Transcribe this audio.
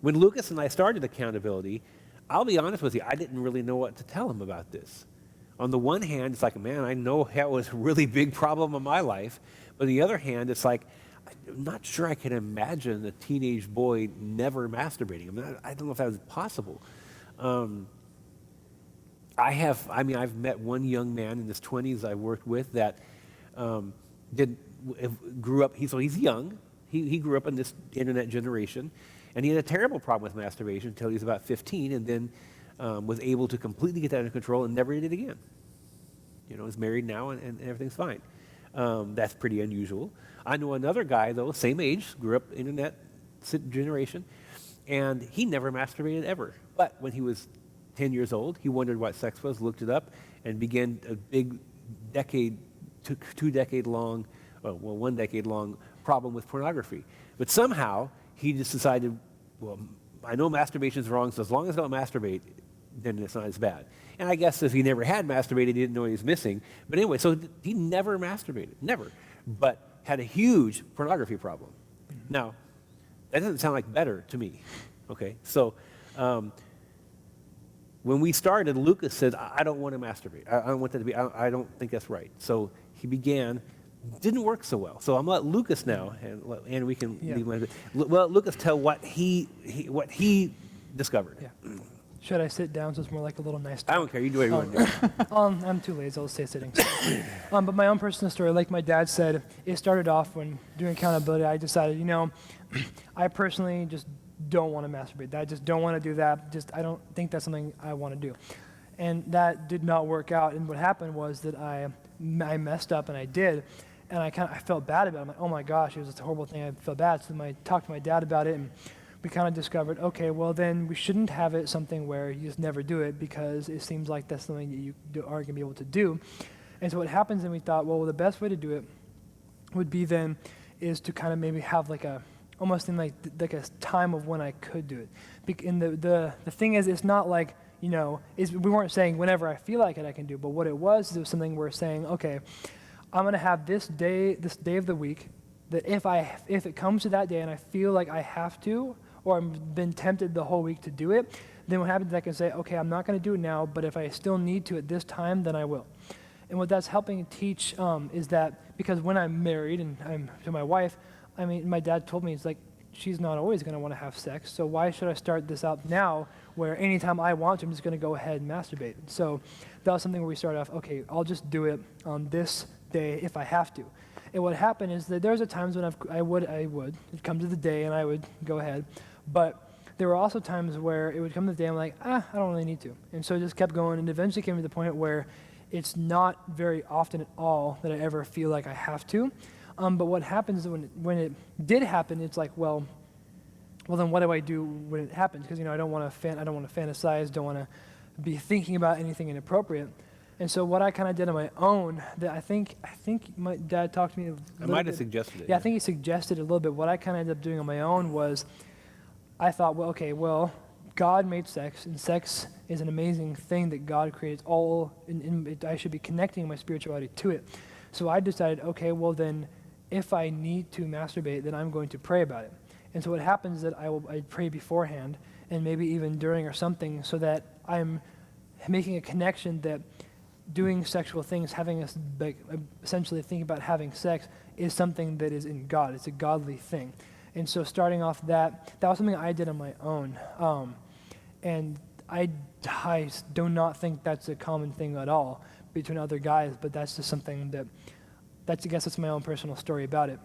When Lucas and I started accountability, I'll be honest with you, I didn't really know what to tell him about this. On the one hand, it's like, man, I know that was a really big problem in my life. But on the other hand, it's like, I'm not sure I can imagine a teenage boy never masturbating. I mean, I don't know if that was possible. I've met one young man in his 20s I worked with that grew up, he's young. He grew up in this internet generation, and he had a terrible problem with masturbation until he was about 15, and then was able to completely get that under control and never did it again. He's married now, and everything's fine. That's pretty unusual. I know another guy, though, same age, grew up internet generation, and he never masturbated ever. But when he was 10 years old, he wondered what sex was, looked it up, and began a big one decade long problem with pornography. But somehow, he just decided, well, I know masturbation is wrong, so as long as I don't masturbate, then it's not as bad. And I guess if he never had masturbated, he didn't know he was missing. But anyway, so he never masturbated, never. But had a huge pornography problem. Now, that doesn't sound like better to me, okay? So when we started, Lucas said, I don't want to masturbate. I don't want that to be, I don't think that's right. So he began, didn't work so well. So I'm going to let Lucas now, and we can leave him. Well, Lucas tell what he discovered. Yeah. Should I sit down so it's more like a little nice talk? I don't care. You do what you want to do. I'm too lazy. I'll stay sitting. But my own personal story, like my dad said, it started off when doing accountability. I decided, I personally just don't want to masturbate. I just don't want to do that. I don't think that's something I want to do. And that did not work out. And what happened was that I messed up, and I did. And I felt bad about it. I'm like, oh my gosh, it was a horrible thing. I felt bad. So I talked to my dad about it, and we kind of discovered, okay, well then we shouldn't have it something where you just never do it, because it seems like that's something that you are going to be able to do. And so what happens, and we thought, well, the best way to do it would be then is to kind of maybe have almost in like a time of when I could do it. And the thing is, it's not like, we weren't saying whenever I feel like it I can do, but what it was something we're saying, okay, I'm going to have this day of the week, that if it comes to that day and I feel like I have to, or I've been tempted the whole week to do it, then what happens is I can say, okay, I'm not going to do it now, but if I still need to at this time, then I will. And what that's helping teach is that, because when I'm married and I'm to my wife, my dad told me, it's like, she's not always going to want to have sex, so why should I start this out now where anytime I want to, I'm just going to go ahead and masturbate? So that was something where we started off, okay, I'll just do it on this day if I have to. And what happened is that there's times when I would, it'd come to the day and I would go ahead, but there were also times where it would come to the day I'm like, I don't really need to. And so it just kept going, and eventually came to the point where it's not very often at all that I ever feel like I have to. But what happens when it did happen, it's like, well, then what do I do when it happens? Because I don't want to fantasize, don't want to be thinking about anything inappropriate. And so what I kind of did on my own, that I think my dad talked to me a little bit. I might have suggested it. Yeah, I think he suggested it a little bit. What I kind of ended up doing on my own was, I thought, God made sex, and sex is an amazing thing that God created. I should be connecting my spirituality to it. So I decided, okay, well then, if I need to masturbate, then I'm going to pray about it. And so what happens is that I pray beforehand, and maybe even during or something, so that I'm making a connection that doing sexual things, essentially thinking about having sex, is something that is in God. It's a godly thing. And so starting off that was something I did on my own. And I do not think that's a common thing at all between other guys, but that's just something I guess that's my own personal story about it.